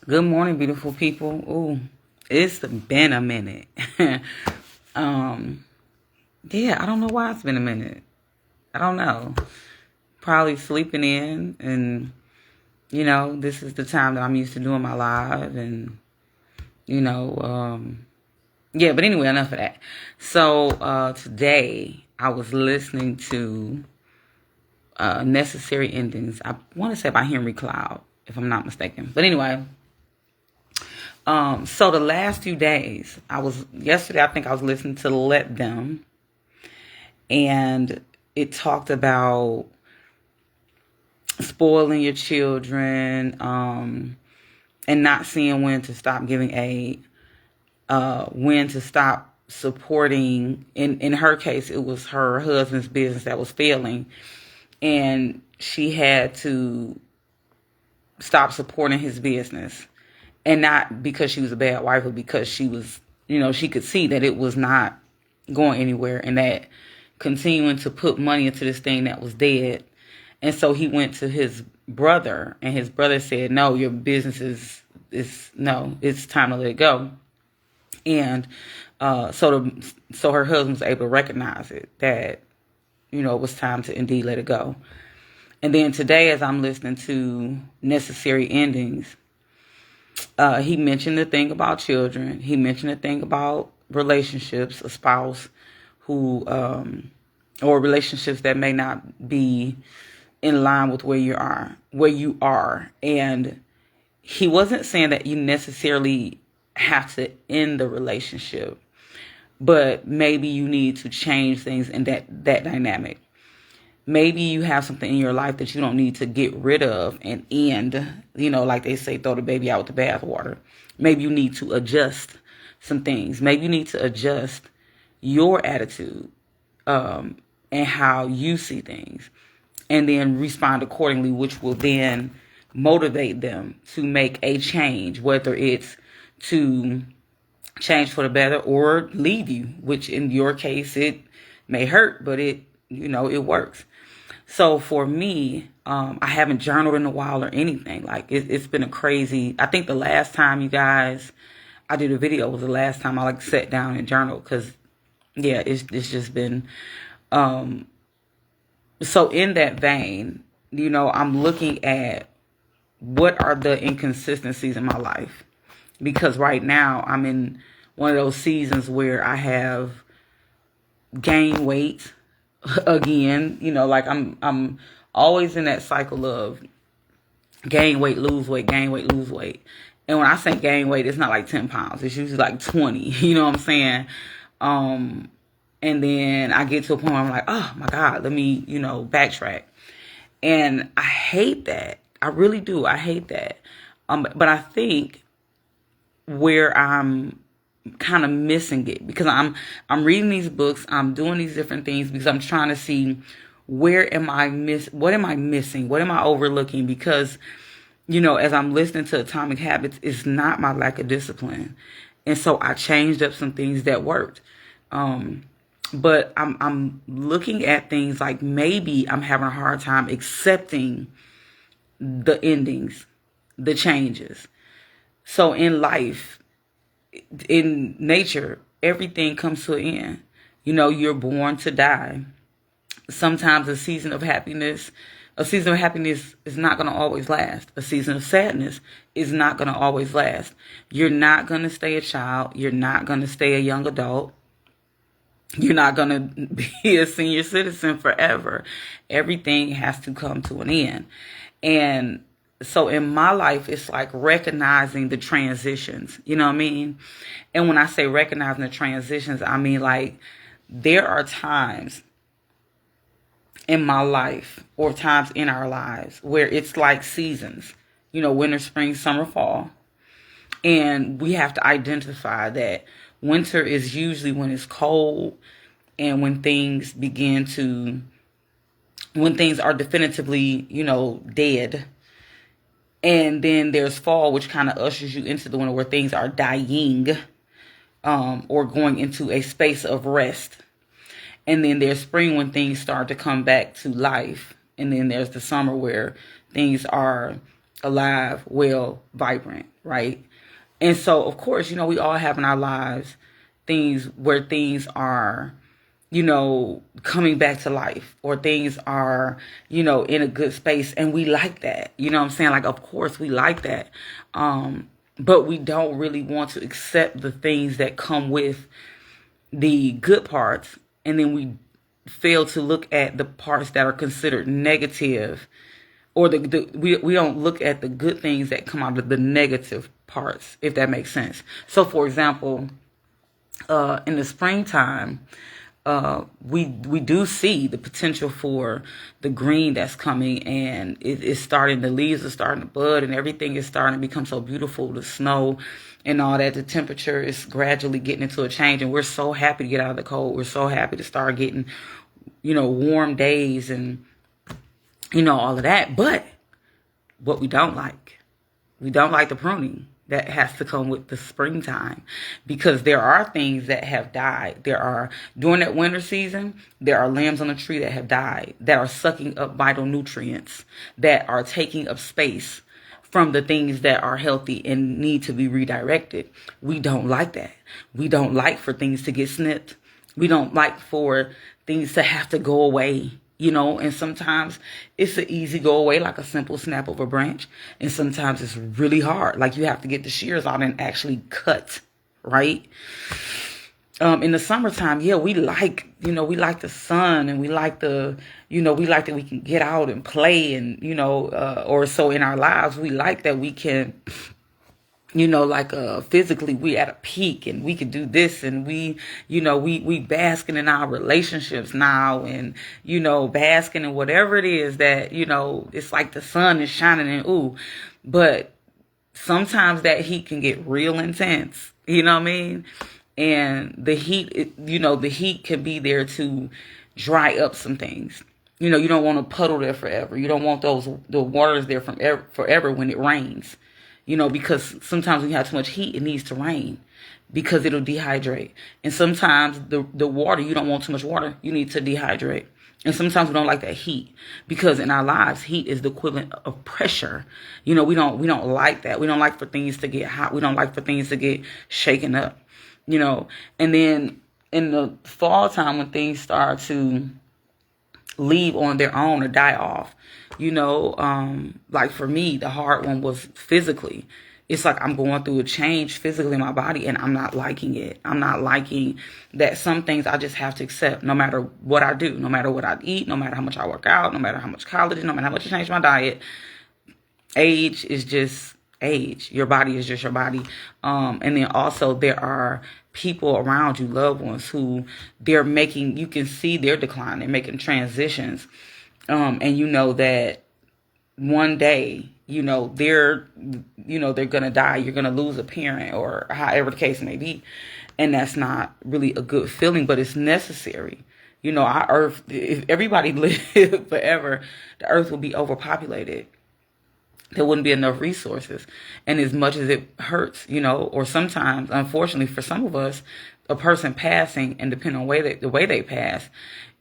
Good morning, beautiful people. Ooh, it's been a minute. um, yeah, I don't know why it's been a minute. I don't know. Probably sleeping in, and this is the time that I'm used to doing my live, and you know, yeah. But anyway, enough of that. So today I was listening to Necessary Endings. I want to say by Henry Cloud, if I'm not mistaken. But anyway. So the last few days, yesterday I think I was listening to Let Them, and it talked about spoiling your children, and not seeing when to stop giving aid, when to stop supporting. In her case, it was her husband's business that was failing, and she had to stop supporting his business. And not because she was a bad wife, but because she was, she could see that it was not going anywhere, and that continuing to put money into this thing that was dead. And so he went to his brother, and his brother said, no, your business is no, it's time to let it go. And so her husband was able to recognize it, that, it was time to indeed let it go. And then today, as I'm listening to Necessary Endings, he mentioned the thing about children. He mentioned the thing about relationships, a spouse who, or relationships that may not be in line with where you are. And he wasn't saying that you necessarily have to end the relationship, but maybe you need to change things in that dynamic. Maybe you have something in your life that you don't need to get rid of and end, like they say, throw the baby out with the bathwater. Maybe you need to adjust some things. Maybe you need to adjust your attitude, and how you see things, and then respond accordingly, which will then motivate them to make a change, whether it's to change for the better or leave you, which in your case, it may hurt, but it works. So for me, I haven't journaled in a while or anything. Like it's been a crazy. I think the last time you guys, I did a video was the last time I sat down and journaled, because yeah, it's just been. So in that vein, I'm looking at what are the inconsistencies in my life, because right now I'm in one of those seasons where I have gained weight again. I'm always in that cycle of gain weight, lose weight, gain weight, lose weight. And when I say gain weight, it's not like 10 pounds. It's usually like 20. You know what I'm saying? And then I get to a point where I'm like, oh my God, let me, backtrack. And I hate that. I really do. I hate that. But I think where I'm kind of missing it, because I'm reading these books, I'm doing these different things because I'm trying to see what am I missing? What am I overlooking? Because, as I'm listening to Atomic Habits, it's not my lack of discipline. And so I changed up some things that worked. But I'm looking at things like maybe I'm having a hard time accepting the endings, the changes. So in life, in nature, everything comes to an end. You're born to die. Sometimes a season of happiness is not going to always last. A season of sadness is not going to always last. You're not going to stay a child. You're not going to stay a young adult. You're not going to be a senior citizen forever. Everything has to come to an end. And so in my life, it's like recognizing the transitions, you know what I mean? And when I say recognizing the transitions, I mean like there are times in my life or times in our lives where it's like seasons, winter, spring, summer, fall. And we have to identify that winter is usually when it's cold and when things are definitively, dead. And then there's fall, which kind of ushers you into the winter where things are dying, or going into a space of rest. And then there's spring when things start to come back to life. And then there's the summer where things are alive, well, vibrant, right? And so, of course, we all have in our lives things where things are, coming back to life, or things are, in a good space. And we like that. You know what I'm saying? Like, of course, we like that. But we don't really want to accept the things that come with the good parts. And then we fail to look at the parts that are considered negative, or we don't look at the good things that come out of the negative parts, if that makes sense. So, for example, in the springtime, we do see the potential for the green that's coming, and it's starting. The leaves are starting to bud, and everything is starting to become so beautiful. The snow and all that. The temperature is gradually getting into a change, and we're so happy to get out of the cold. We're so happy to start getting, warm days and all of that. But what we don't like the pruning that has to come with the springtime, because there are things that have died. During that winter season, there are limbs on the tree that have died, that are sucking up vital nutrients, that are taking up space from the things that are healthy and need to be redirected. We don't like that. We don't like for things to get snipped. We don't like for things to have to go away. And sometimes it's an easy go away, like a simple snap of a branch. And sometimes it's really hard. Like you have to get the shears out and actually cut, right? In the summertime, we like the sun, and we like we like that we can get out and play, and, or so in our lives, we like that we can, physically we at a peak, and we can do this, and we basking in our relationships now, and, basking in whatever it is that, it's like the sun is shining, and ooh, but sometimes that heat can get real intense, you know what I mean? And the heat, the heat can be there to dry up some things. You don't want to puddle there forever. You don't want the waters there forever when it rains. Because sometimes when you have too much heat, it needs to rain because it'll dehydrate. And sometimes the water, you don't want too much water. You need to dehydrate. And sometimes we don't like that heat, because in our lives, heat is the equivalent of pressure. We don't like that. We don't like for things to get hot. We don't like for things to get shaken up. And then in the fall time, when things start to leave on their own or die off, like for me, the hard one was physically. It's like I'm going through a change physically in my body, and I'm not liking it. I'm not liking that some things I just have to accept, no matter what I do, no matter what I eat, no matter how much I work out, no matter how much collagen, no matter how much I change my diet. Age is just age. Your body is just your body. And then also there are people around you, loved ones, who you can see their decline. They're making transitions. And that one day, they're going to die. You're going to lose a parent, or however the case may be. And that's not really a good feeling, but it's necessary. Our earth, if everybody lived forever, the earth would be overpopulated. There wouldn't be enough resources. And as much as it hurts, or sometimes, unfortunately for some of us, a person passing, and depending on the way they pass,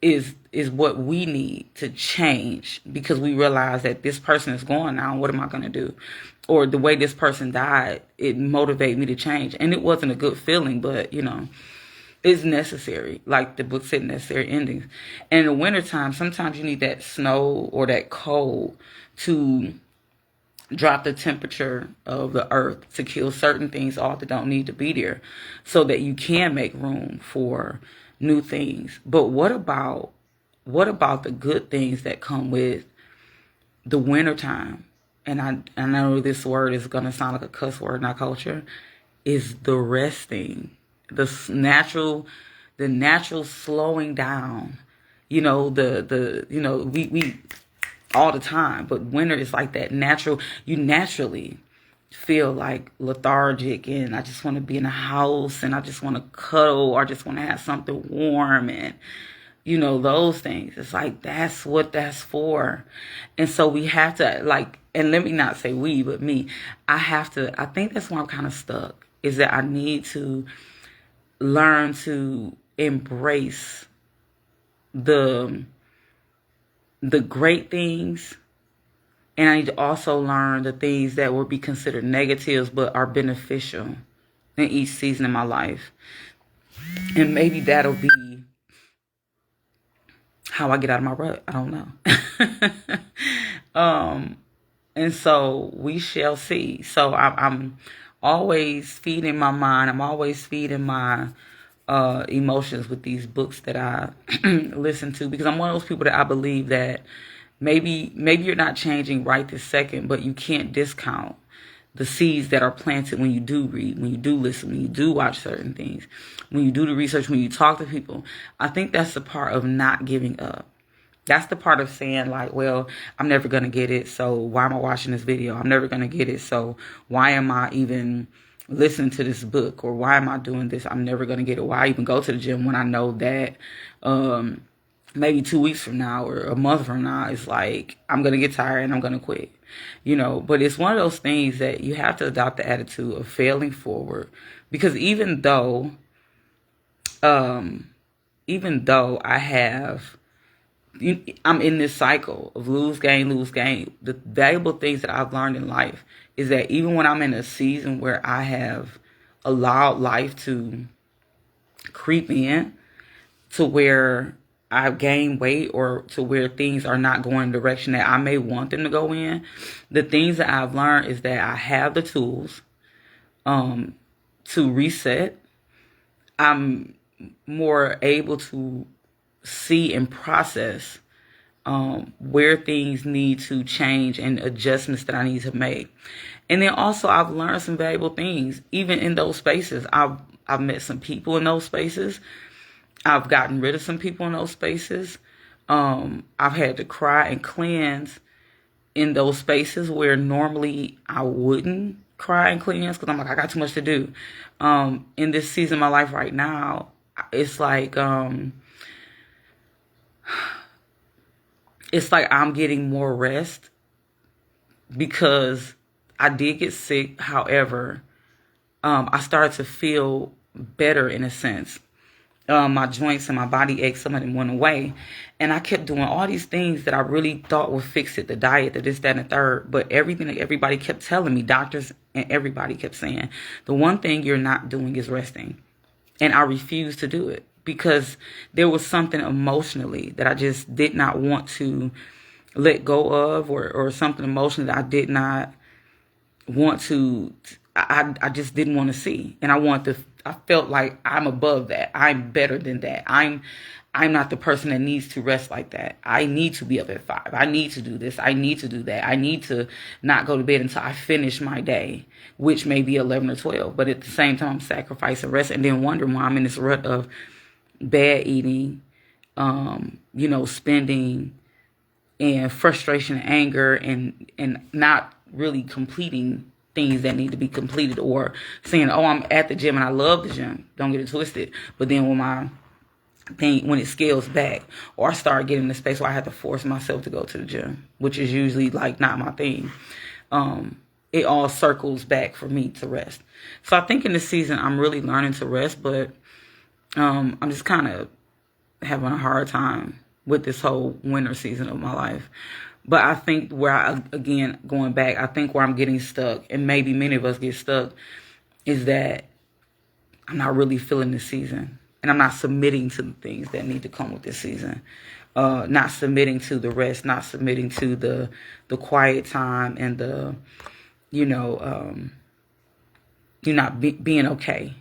is what we need to change, because we realize that this person is gone now. What am I going to do? Or the way this person died, it motivated me to change. And it wasn't a good feeling, but, it's necessary. Like the book said, necessary endings. And in the wintertime, sometimes you need that snow or that cold to drop the temperature of the earth, to kill certain things off that don't need to be there, so that you can make room for new things. But what about the good things that come with the wintertime? And I know this word is going to sound like a cuss word in our culture, is the resting, the natural slowing down. We all the time, but winter is like that natural. You naturally feel like lethargic, and I just want to be in a house, and I just want to cuddle, or I just want to have something warm, and those things. It's like that's what that's for. And so we have to, and let me not say we, but me, I think that's why I'm kind of stuck, is that I need to learn to embrace the great things, And I need to also learn the things that will be considered negatives but are beneficial in each season of my life. And maybe that'll be how I get out of my rut. I don't know. And so we shall see. So I'm always feeding my mind. I'm always feeding my emotions with these books that I listen to, because I'm one of those people that I believe that maybe you're not changing right this second, but you can't discount the seeds that are planted when you do read, when you do listen, when you do watch certain things, when you do the research, when you talk to people. I think that's the part of not giving up. That's the part of saying, like, well, I'm never going to get it, so why am I watching this video? I'm never going to get it, so why am I even listening to this book? Or why am I doing this? I'm never going to get it. Why even go to the gym when I know that maybe 2 weeks from now or a month from now, it's like, I'm going to get tired and I'm going to quit. You know, but it's one of those things that you have to adopt the attitude of failing forward. Because even though I'm in this cycle of lose, gain, the valuable things that I've learned in life is that even when I'm in a season where I have allowed life to creep in to where I've gained weight or to where things are not going the direction that I may want them to go in, the things that I've learned is that I have the tools to reset. I'm more able to see and process where things need to change and adjustments that I need to make. And then also I've learned some valuable things, even in those spaces. I've met some people in those spaces. I've gotten rid of some people in those spaces. I've had to cry and cleanse in those spaces where normally I wouldn't cry and cleanse because I'm like, I got too much to do. In this season of my life right now, it's like I'm getting more rest because I did get sick. However, I started to feel better in a sense. My joints and my body aches, some of them went away. And I kept doing all these things that I really thought would fix it, the diet, the this, that, and the third. But everything that everybody kept telling me, doctors and everybody kept saying, the one thing you're not doing is resting. And I refused to do it because there was something emotionally that I just did not want to let go of, or something emotionally that I did not want to, I just didn't want to see. And I felt like I'm above that. I'm better than that. I'm not the person that needs to rest like that. I need to be up at 5. I need to do this. I need to do that. I need to not go to bed until I finish my day, which may be 11 or 12. But at the same time, I'm sacrificing rest and then wondering why I'm in this rut of bad eating, spending, and frustration and anger, and not really completing things that need to be completed, or saying, oh, I'm at the gym and I love the gym. Don't get it twisted. But then when it scales back, or I start getting in a space where I have to force myself to go to the gym, which is usually like not my thing, it all circles back for me to rest. So I think in this season, I'm really learning to rest, but I'm just kind of having a hard time with this whole winter season of my life. But I think going back, I think where I'm getting stuck, and maybe many of us get stuck, is that I'm not really feeling this season. And I'm not submitting to the things that need to come with this season. Not submitting to the rest, not submitting to the quiet time and the, being okay.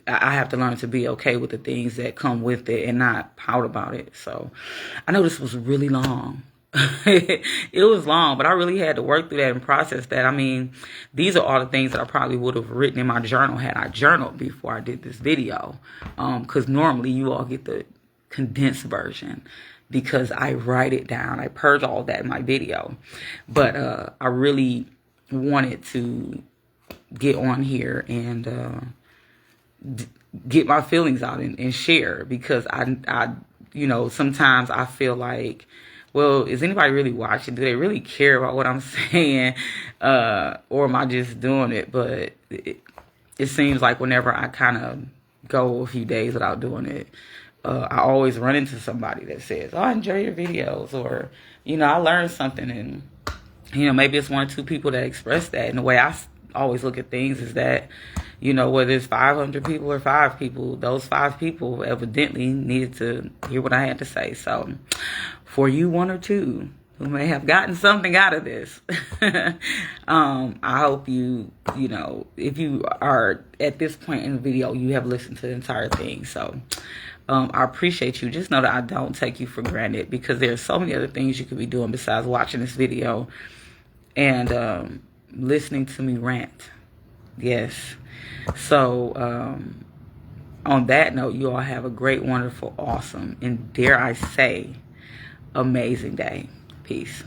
I have to learn to be okay with the things that come with it and not pout about it. So I know this was really long. It was long, but I really had to work through that and process that. I mean, these are all the things that I probably would have written in my journal had I journaled before I did this video. Because normally you all get the condensed version because I write it down. I purge all that in my video. But I really wanted to get on here and get my feelings out and share, because I sometimes I feel like, well, is anybody really watching? Do they really care about what I'm saying? Or am I just doing it? But it seems like whenever I kind of go a few days without doing it, I always run into somebody that says, oh, I enjoy your videos, or, I learned something. And maybe it's one or two people that express that. And the way I always look at things is that, whether it's 500 people or 5 people, those 5 people evidently needed to hear what I had to say. So for you, one or two who may have gotten something out of this, I hope if you are at this point in the video, you have listened to the entire thing. So I appreciate you. Just know that I don't take you for granted, because there's so many other things you could be doing besides watching this video and listening to me rant. Yes. So on that note, you all have a great, wonderful, awesome, and dare I say, amazing day. Peace.